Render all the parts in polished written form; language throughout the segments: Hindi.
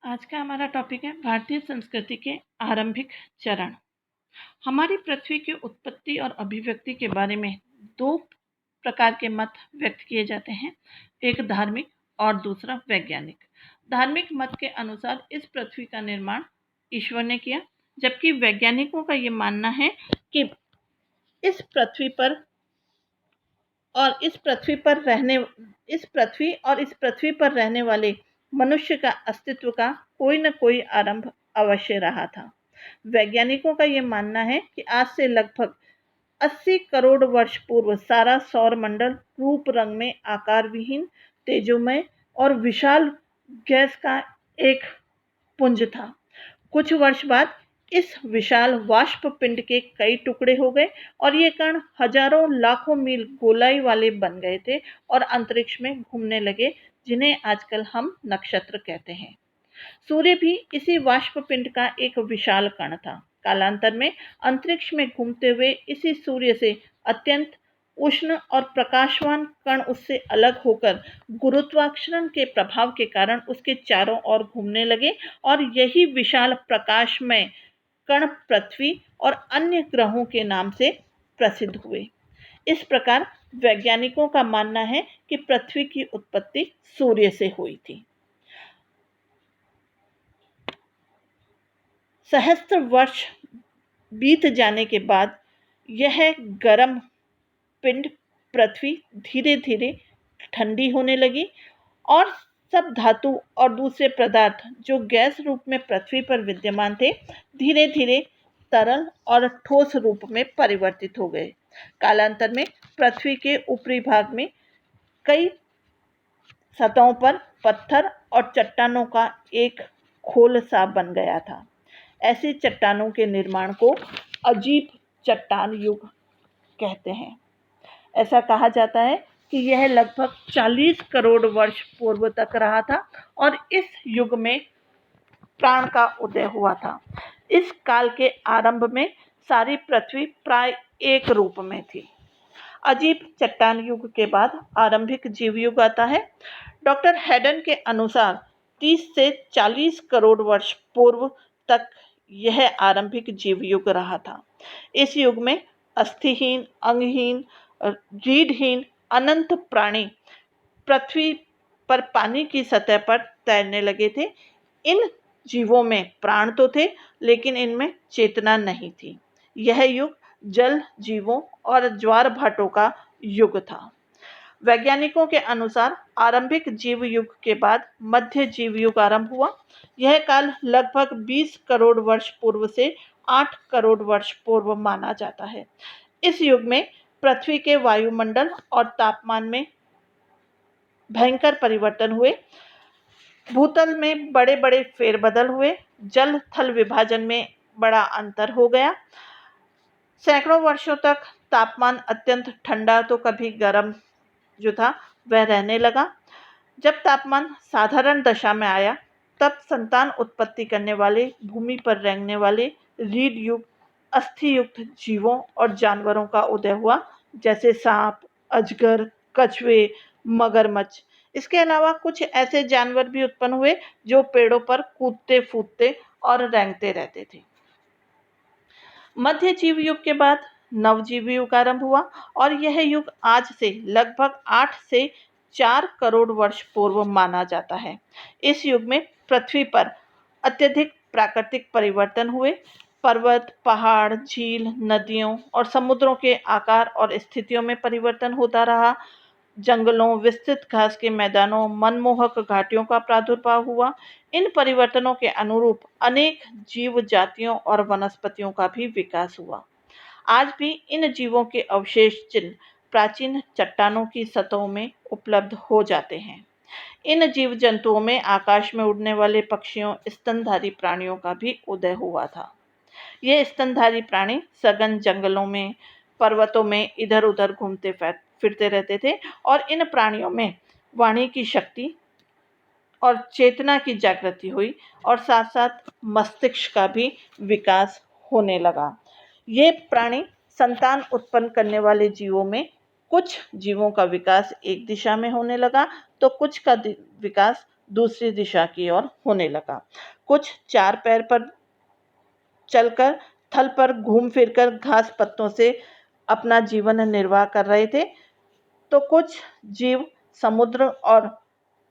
आज का हमारा टॉपिक है भारतीय संस्कृति के आरंभिक चरण। हमारी पृथ्वी की उत्पत्ति और अभिव्यक्ति के बारे में दो प्रकार के मत व्यक्त किए जाते हैं, एक धार्मिक और दूसरा वैज्ञानिक। धार्मिक मत के अनुसार इस पृथ्वी का निर्माण ईश्वर ने किया, जबकि वैज्ञानिकों का ये मानना है कि इस पृथ्वी और इस पृथ्वी पर रहने वाले मनुष्य का अस्तित्व का कोई न कोई आरंभ अवश्य रहा था। वैज्ञानिकों का यह मानना है कि आज से लगभग 80 करोड़ वर्ष पूर्व सारा सौर मंडल रूप रंग में आकार विहीन, तेजोमय और विशाल गैस का एक पुंज था। कुछ वर्ष बाद इस विशाल वाष्प पिंड के कई टुकड़े हो गए और ये कण हजारों लाखों मील गोलाई वाले बन गए थे और अंतरिक्ष में घूमने लगे, जिन्हें आजकल हम नक्षत्र कहते हैं। सूर्य भी इसी वाष्प पिंड का एक विशाल कण था। कालांतर में अंतरिक्ष में घूमते हुए इसी सूर्य से अत्यंत उष्ण और प्रकाशवान कण उससे अलग होकर गुरुत्वाकर्षण के प्रभाव के कारण उसके चारों ओर घूमने लगे और यही विशाल प्रकाशमय कण पृथ्वी और अन्य ग्रहों के नाम से प्रसिद्ध हुए। इस प्रकार वैज्ञानिकों का मानना है कि पृथ्वी की उत्पत्ति सूर्य से हुई थी। सहस्त्र वर्ष बीत जाने के बाद यह गर्म पिंड पृथ्वी धीरे धीरे ठंडी होने लगी और सब धातु और दूसरे पदार्थ जो गैस रूप में पृथ्वी पर विद्यमान थे, धीरे धीरे तरल और ठोस रूप में परिवर्तित हो गए। कालांतर में पृथ्वी के ऊपरी भाग में कई सतहों पर पत्थर और चट्टानों का एक खोल सा बन गया था। ऐसी चट्टानों के निर्माण को अजीब चट्टान युग कहते हैं। ऐसा कहा जाता है कि यह लगभग 40 करोड़ वर्ष पूर्व तक रहा था और इस युग में प्राण का उदय हुआ था। इस काल के आरंभ में सारी पृथ्वी प्राय एक रूप में थी। अजीब चट्टान युग के बाद आरंभिक जीव युग आता है। डॉक्टर हेडन के अनुसार 30 से 40 करोड़ वर्ष पूर्व तक यह आरंभिक जीव युग रहा था। इस युग में अस्थिहीन, अंगहीन, रीढ़हीन अनंत प्राणी पृथ्वी पर पानी की सतह पर तैरने लगे थे। इन जीवों में प्राण तो थे, लेकिन इनमें चेतना नहीं थी। यह युग जल जीवों और ज्वार भाटों का युग था। वैज्ञानिकों के अनुसार आरंभिक जीव युग के बाद मध्य जीव युग आरंभ हुआ। यह काल लगभग 20 करोड़ वर्ष पूर्व से 8 करोड़ वर्ष पूर्व माना जाता है। इस युग में पृथ्वी के वायुमंडल और तापमान में भयंकर परिवर्तन हुए। भूतल में बड़े बड़े फेरबदल हुए। जल थल विभाजन में बड़ा अंतर हो गया। सैकड़ों वर्षों तक तापमान अत्यंत ठंडा तो कभी गर्म जो था वह रहने लगा। जब तापमान साधारण दशा में आया, तब संतान उत्पत्ति करने वाले भूमि पर रहने वाले रीढ़ युग अस्थि युक्त जीवों और जानवरों का उदय हुआ, जैसे सांप, अजगर, कछुए, मगरमच्छ। इसके अलावा कुछ ऐसे जानवर भी उत्पन्न हुए जो पेड़ों पर कूदते फूदते और रेंगते रहते थे। मध्य जीव युग के बाद नवजीव युग आरंभ हुआ और यह युग आज से लगभग 8 से 4 करोड़ वर्ष पूर्व माना जाता है। इस युग में पृथ्वी पर अत्यधिक प्राकृतिक परिवर्तन हुए। पर्वत, पहाड़, झील, नदियों और समुद्रों के आकार और स्थितियों में परिवर्तन होता रहा। जंगलों, विस्तृत घास के मैदानों, मनमोहक घाटियों का प्रादुर्भाव हुआ। इन परिवर्तनों के अनुरूप अनेक जीव जातियों और वनस्पतियों का भी विकास हुआ। आज भी इन जीवों के अवशेष चिन्ह प्राचीन चट्टानों की सतहों में उपलब्ध हो जाते हैं। इन जीव जंतुओं में आकाश में उड़ने वाले पक्षियों, स्तनधारी प्राणियों का भी उदय हुआ था। ये स्तनधारी प्राणी सघन जंगलों में, पर्वतों में इधर उधर घूमते फिरते रहते थे और इन प्राणियों में वाणी की शक्ति और चेतना की जागृति हुई और साथ साथ मस्तिष्क का भी विकास होने लगा। ये प्राणी संतान उत्पन्न करने वाले जीवों में कुछ जीवों का विकास एक दिशा में होने लगा तो कुछ का विकास दूसरी दिशा की ओर होने लगा। कुछ 4 पैर पर चलकर, थल पर घूम फिरकर घास पत्तों से अपना जीवन निर्वाह कर रहे थे, तो कुछ जीव समुद्र और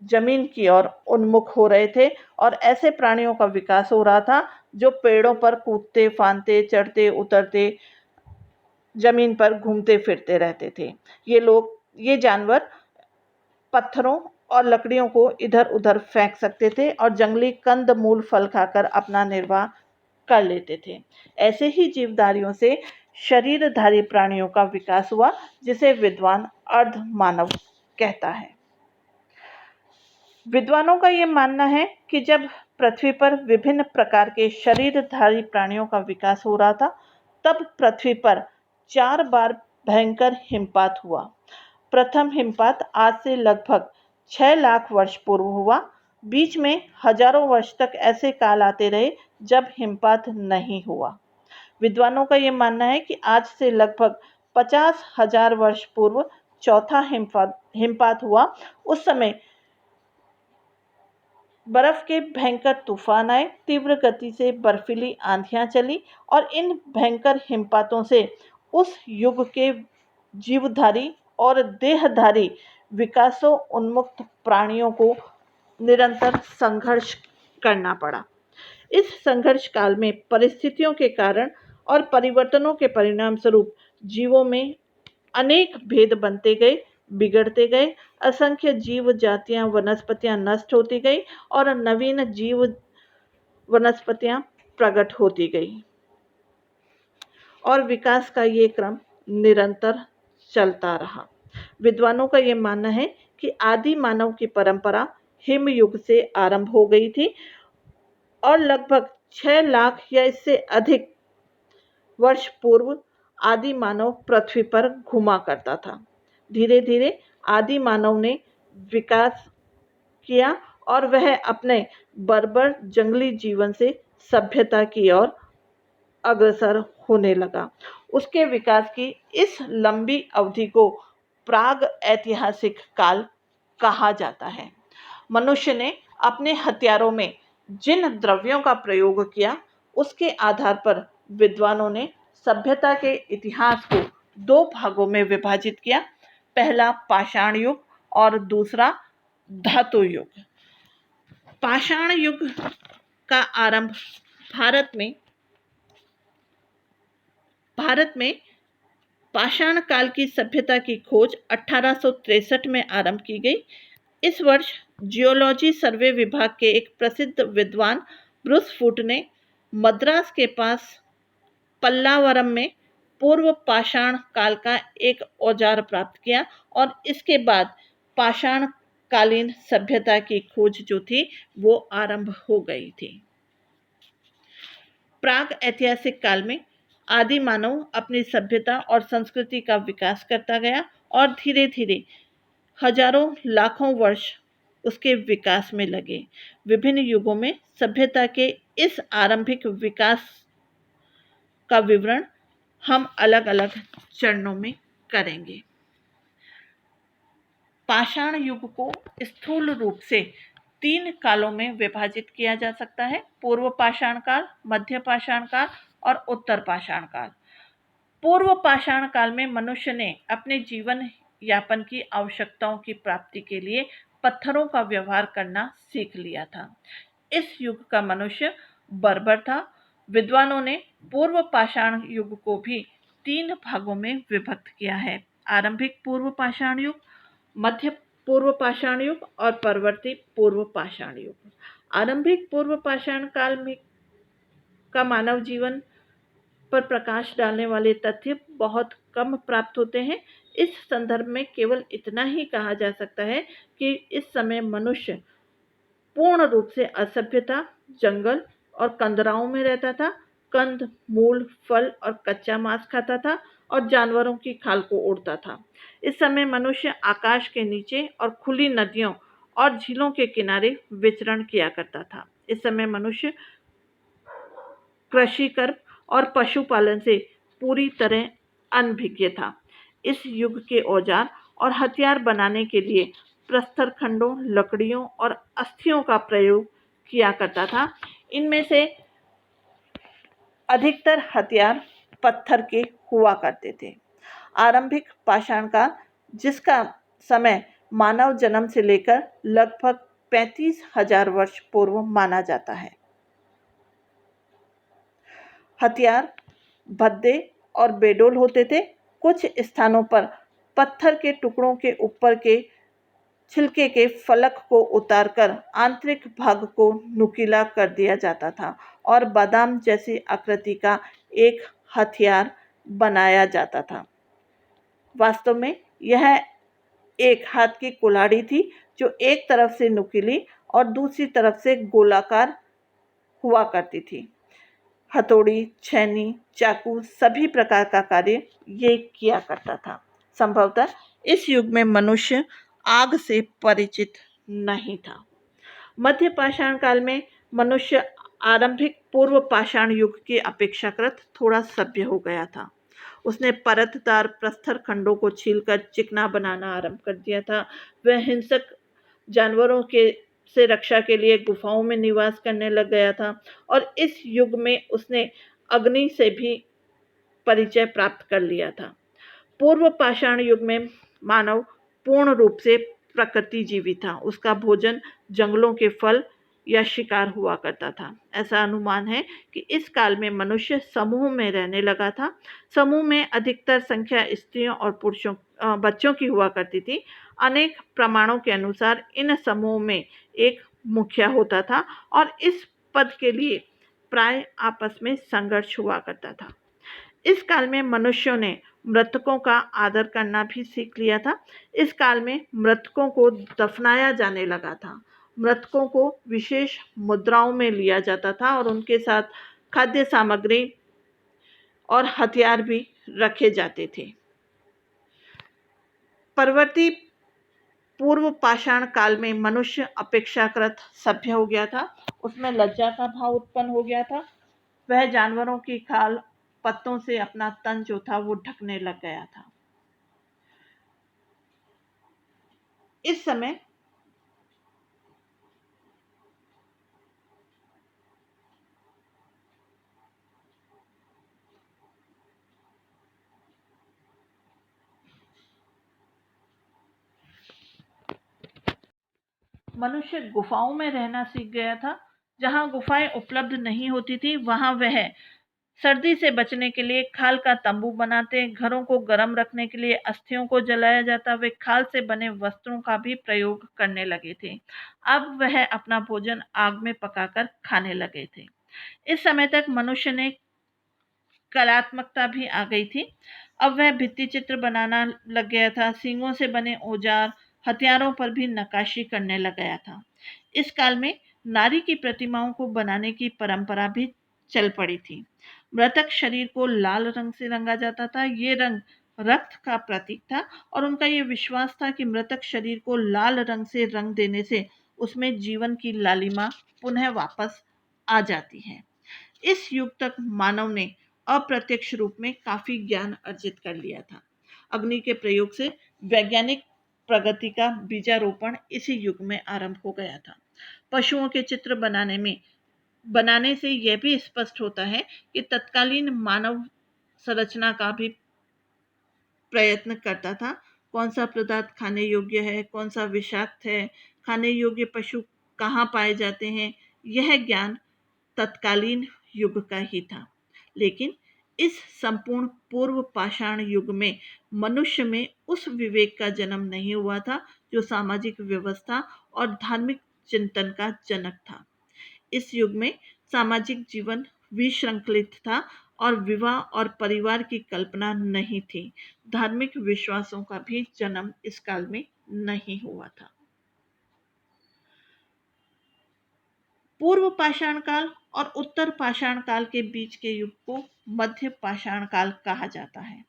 जमीन की ओर उन्मुख हो रहे थे और ऐसे प्राणियों का विकास हो रहा था जो पेड़ों पर कूदते फांदते, चढ़ते उतरते, जमीन पर घूमते फिरते रहते थे। ये जानवर पत्थरों और लकड़ियों को इधर उधर फेंक सकते थे और जंगली कंद मूल फल खाकर अपना निर्वाह कर लेते थे। ऐसे ही जीवधारियों से शरीरधारी प्राणियों का विकास हुआ, जिसे विद्वान अर्ध मानव कहता है। विद्वानों का ये मानना है कि जब पृथ्वी पर विभिन्न प्रकार के शरीरधारी प्राणियों का विकास हो रहा था, तब पृथ्वी पर 4 बार भयंकर हिमपात हुआ। प्रथम हिमपात आज से लगभग 6 लाख वर्ष पूर्व हुआ। बीच में हजारों वर्ष तक ऐसे काल आते रहे जब हिमपात नहीं हुआ। विद्वानों का यह मानना है कि आज से लगभग 50,000 वर्ष पूर्व चौथा हिमपात हुआ। उस समय बर्फ के भयंकर तूफान आए, तीव्र गति से बर्फीली आंधियां चली और इन भयंकर हिमपातों से उस युग के जीवधारी और देहधारी विकासों उन्मुक्त प्राणियों को निरंतर संघर्ष करना पड़ा। इस संघर्ष काल में परिस्थितियों के कारण और परिवर्तनों के परिणाम स्वरूप जीवों में अनेक भेद बनते गए, बिगड़ते गए, असंख्य जीव जातियां, वनस्पतियां नष्ट होती गई और नवीन जीव वनस्पतियां प्रकट होती गई और विकास का ये क्रम निरंतर चलता रहा। विद्वानों का ये मानना है कि आदि मानव की परंपरा हिम युग से आरंभ हो गई थी और लगभग 6 लाख या इससे अधिक वर्ष पूर्व आदि मानव पृथ्वी पर घुमा करता था। धीरे धीरे आदि मानव ने विकास किया और वह अपने बर्बर जंगली जीवन से सभ्यता की ओर अग्रसर होने लगा। उसके विकास की इस लंबी अवधि को प्राग ऐतिहासिक काल कहा जाता है। मनुष्य ने अपने हथियारों में जिन द्रव्यों का प्रयोग किया, उसके आधार पर विद्वानों ने सभ्यता के इतिहास को 2 भागों में विभाजित किया। पहला पाषाण युग और दूसरा धातु युग। पाषाण युग का आरंभ भारत में पाषाण काल की सभ्यता की खोज 1863 में आरंभ की गई। इस वर्ष जियोलॉजी सर्वे विभाग के एक प्रसिद्ध विद्वान ब्रूस फूट ने मद्रास के पास पल्लावरम में पूर्व पाषाण काल का एक औजार प्राप्त किया और इसके बाद पाषाण कालीन सभ्यता की खोज जो थी वो आरंभ हो गई थी। प्राग ऐतिहासिक काल में आदि मानव अपनी सभ्यता और संस्कृति का विकास करता गया और धीरे धीरे हजारों लाखों वर्ष उसके विकास में लगे। विभिन्न युगों में सभ्यता के इस आरंभिक विकास का विवरण हम अलग अलग चरणों में करेंगे। पाषाण युग को स्थूल रूप से 3 कालों में विभाजित किया जा सकता है: पूर्व पाषाण काल, मध्य पाषाण काल और उत्तर पाषाण काल। पूर्व पाषाण काल में मनुष्य ने अपने जीवन यापन की आवश्यकताओं की प्राप्ति के लिए पत्थरों का व्यवहार करना सीख लिया था। इस युग का मनुष्य बर्बर था। विद्वानों ने पूर्व पाषाण युग को भी 3 भागों में विभक्त किया है: आरंभिक पूर्व पाषाण युग, मध्य पूर्व पाषाण युग और परवर्ती पूर्व पाषाण युग। आरंभिक पूर्व पाषाण काल में का मानव जीवन पर प्रकाश डालने वाले तथ्य बहुत कम प्राप्त होते हैं। इस संदर्भ में केवल इतना ही कहा जा सकता है कि इस समय मनुष्य पूर्ण रूप से असभ्य था, जंगल और कंदराओं में रहता था, कंद, मूल, फल और कच्चा मांस खाता था और जानवरों की खाल को ओढ़ता था। इस समय मनुष्य आकाश के नीचे और खुली नदियों और झीलों के किनारे विचरण किया करता था। इस समय मनुष्य कृषि कर्म और पशुपालन से पूरी तरह अनभिज्ञ था। इस युग के औजार और हथियार बनाने के लिए प्रस्तर खंडों, लकड़ियों और अस्थियों का प्रयोग किया करता था। इनमें से अधिकतर हथियार पत्थर के हुआ करते थे। आरंभिक पाषाण काल, जिसका समय मानव जन्म से लेकर लगभग 35,000 वर्ष पूर्व माना जाता है। हथियार भद्दे और बेडोल होते थे। कुछ स्थानों पर पत्थर के टुकड़ों के ऊपर के छिलके के फलक को उतारकर आंतरिक भाग को नुकीला कर दिया जाता था और बादाम जैसी आकृति का एक हथियार बनाया जाता था। वास्तव में यह एक हाथ की कुल्हाड़ी थी जो एक तरफ से नुकीली और दूसरी तरफ से गोलाकार हुआ करती थी। हथौड़ी, छेनी, चाकू सभी प्रकार का कार्य ये किया करता था। संभवतः इस युग में मनुष्य आग से परिचित नहीं था। मध्य पाषाण काल में मनुष्य आरंभिक पूर्व पाषाण युग के अपेक्षाकृत थोड़ा सभ्य हो गया था। उसने परतदार प्रस्तर खंडों को छीलकर चिकना बनाना आरंभ कर दिया था। वह हिंसक जानवरों के से रक्षा के लिए गुफाओं में निवास करने लग गया था और इस युग में उसने अग्नि से भी परिचय प्राप्त कर लिया था। पूर्व पाषाण युग में मानव पूर्ण रूप से प्रकृति जीवी था। उसका भोजन जंगलों के फल या शिकार हुआ करता था। ऐसा अनुमान है कि इस काल में मनुष्य समूह में रहने लगा था। समूह में अधिकतर संख्या स्त्रियों और बच्चों की हुआ करती थी। अनेक प्रमाणों के अनुसार इन समूह में एक मुखिया होता था और इस पद के लिए प्राय आपस में संघर्ष हुआ करता था। इस काल में मनुष्यों ने मृतकों का आदर करना भी सीख लिया था। इस काल में मृतकों को दफनाया जाने लगा था। मृतकों को विशेष मुद्राओं में लिया जाता था और उनके साथ खाद्य सामग्री और हथियार भी रखे जाते थे। परवर्ती पूर्व पाषाण काल में मनुष्य अपेक्षाकृत सभ्य हो गया था। उसमें लज्जा का भाव उत्पन्न हो गया था। वह जानवरों की खाल पत्तों से अपना तन जो था वो ढकने लग गया था। इस समय मनुष्य गुफाओं में रहना सीख गया था। जहां गुफाएं उपलब्ध नहीं होती थी वहां वह सर्दी से बचने के लिए खाल का तंबू बनाते, घरों को गर्म रखने के लिए अस्थियों को जलाया जाता। वे खाल से बने वस्त्रों का भी प्रयोग करने लगे थे। अब वह अपना भोजन आग में पकाकर खाने लगे थे। इस समय तक मनुष्य ने कलात्मकता भी आ गई थी। अब वह भित्ति चित्र बनाना लग गया था। सींगों से बने औजार, हथियारों पर भी नक्काशी करने लग गया था। इस काल में नारी की प्रतिमाओं को बनाने की परंपरा भी चल पड़ी थी। मृतक शरीर को लाल रंग से रंगा जाता था। ये रंग रक्त का प्रतीक था और उनका ये विश्वास था कि मृतक शरीर को लाल रंग से रंग देने से उसमें जीवन की लालिमा पुनः वापस आ जाती है। इस युग तक मानव ने अप्रत्यक्ष रूप में काफी ज्ञान अर्जित कर लिया था। अग्नि के प्रयोग से वैज्ञानिक प्रगति का बीजारोपण इसी युग में आरंभ हो गया था। पशुओं के चित्र बनाने से यह भी स्पष्ट होता है कि तत्कालीन मानव संरचना का भी प्रयत्न करता था। कौन सा पदार्थ खाने योग्य है, कौन सा विषाक्त है, खाने योग्य पशु कहाँ पाए जाते हैं, यह ज्ञान तत्कालीन युग का ही था। लेकिन इस संपूर्ण पूर्व पाषाण युग में मनुष्य में उस विवेक का जन्म नहीं हुआ था जो सामाजिक व्यवस्था और धार्मिक चिंतन का जनक था। इस युग में सामाजिक जीवन विश्रृंखलित था और विवाह और परिवार की कल्पना नहीं थी। धार्मिक विश्वासों का भी जन्म इस काल में नहीं हुआ था। पूर्व पाषाण काल और उत्तर पाषाण काल के बीच के युग को मध्य पाषाण काल कहा जाता है।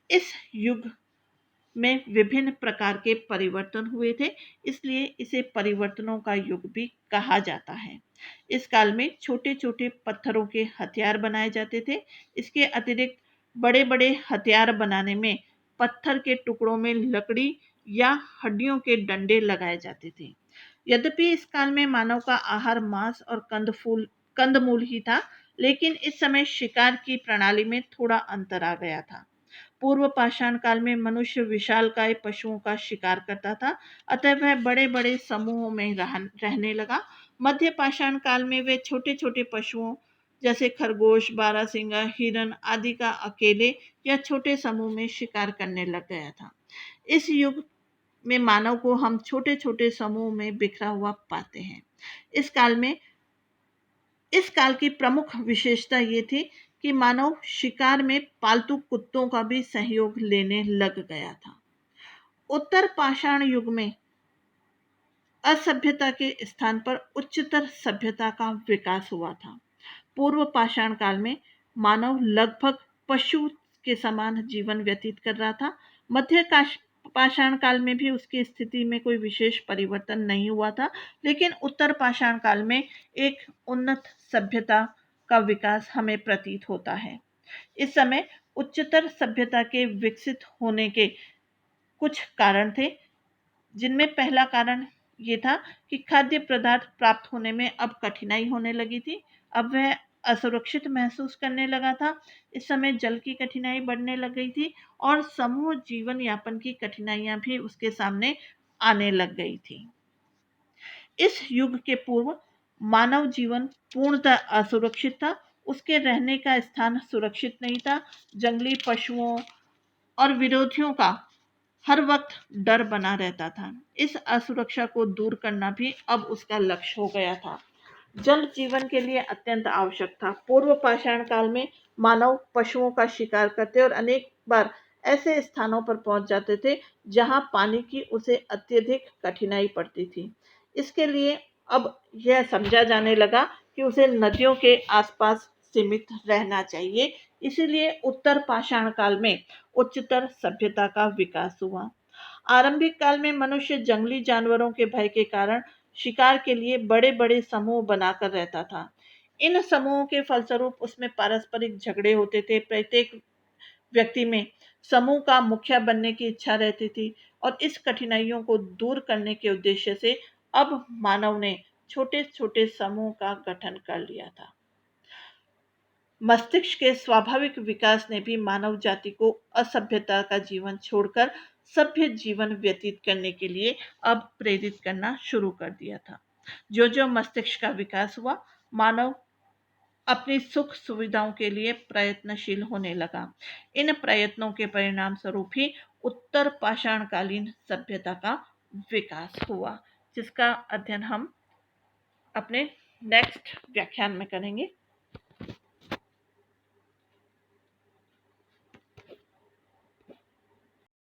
इस युग में विभिन्न प्रकार के परिवर्तन हुए थे, इसलिए इसे परिवर्तनों का युग भी कहा जाता है। इस काल में छोटे छोटे पत्थरों के हथियार बनाए जाते थे। इसके अतिरिक्त बड़े बड़े हथियार बनाने में पत्थर के टुकड़ों में लकड़ी या हड्डियों के डंडे लगाए जाते थे। यद्यपि इस काल में मानव का आहार मांस और कंदमूल ही था, लेकिन इस समय शिकार की प्रणाली में थोड़ा अंतर आ गया था। पूर्व पाषाण काल में मनुष्य विशालकाय पशुओं का शिकार करता था, अतः वह बड़े बड़े समूहों में रहने लगा। मध्य पाषाण काल में वे छोटे छोटे पशुओं जैसे खरगोश, बारहसिंगा, हिरन आदि का अकेले या छोटे समूह में शिकार करने लग गया था। इस युग में मानव को हम छोटे छोटे समूह में बिखरा हुआ पाते हैं। इस काल में इस काल की प्रमुख विशेषता ये थी कि मानव शिकार में पालतू कुत्तों का भी सहयोग लेने लग गया था। उत्तर पाषाण युग में असभ्यता के स्थान पर उच्चतर सभ्यता का विकास हुआ था। पूर्व पाषाण काल में मानव लगभग पशु के समान जीवन व्यतीत कर रहा था। मध्य पाषाण काल में भी उसकी स्थिति में कोई विशेष परिवर्तन नहीं हुआ था, लेकिन उत्तर पाषाण काल में एक उन्नत सभ्यता का विकास हमें प्रतीत होता है। इस समय उच्चतर सभ्यता के विकसित होने के कुछ कारण थे, जिनमें पहला कारण ये था कि खाद्य पदार्थ प्राप्त होने में अब कठिनाई होने लगी थी। अब वह असुरक्षित महसूस करने लगा था। इस समय जल की कठिनाई बढ़ने लग गई थी और समूह जीवन यापन की कठिनाइयां भी उसके सामने आने लग गई थी। इस युग के पूर्व मानव जीवन पूर्णतः असुरक्षित था। उसके रहने का स्थान सुरक्षित नहीं था। जंगली पशुओं और विरोधियों का हर वक्त डर बना रहता था। इस असुरक्षा को दूर करना भी अब उसका लक्ष्य हो गया था। जल जीवन के लिए अत्यंत आवश्यक था। पूर्व पाषाण काल में मानव पशुओं का शिकार करते और अनेक बार ऐसे स्थानों पर पहुंच जाते थे जहां पानी की उसे अत्यधिक कठिनाई पड़ती थी। इसके लिए अब यह समझा जाने लगा कि उसे नदियों के आसपास सीमित रहना चाहिए। इसीलिए उत्तर पाषाण काल में उच्चतर सभ्यता का विकास हुआ। आरंभिक काल में मनुष्य जंगली जानवरों के भय के कारण शिकार के लिए बड़े बड़े समूह बनाकर रहता था। इन समूहों के फलस्वरूप उसमें पारस्परिक झगड़े होते थे। प्रत्येक व्यक्ति में समूह का मुखिया बनने की इच्छा रहती थी और इस कठिनाइयों को दूर करने के उद्देश्य से अब मानव ने छोटे छोटे समूह का गठन कर लिया था। मस्तिष्क के स्वाभाविक विकास ने भी मानव जाति को असभ्यता का जीवन छोड़कर सभ्य जीवन व्यतीत करने के लिए अब प्रेरित करना शुरू कर दिया था। जो जो मस्तिष्क का विकास हुआ, मानव अपनी सुख सुविधाओं के लिए प्रयत्नशील होने लगा। इन प्रयत्नों के परिणाम स्वरूप ही उत्तर पाषाणकालीन सभ्यता का विकास हुआ, जिसका अध्ययन हम अपने नेक्स्ट व्याख्यान में करेंगे।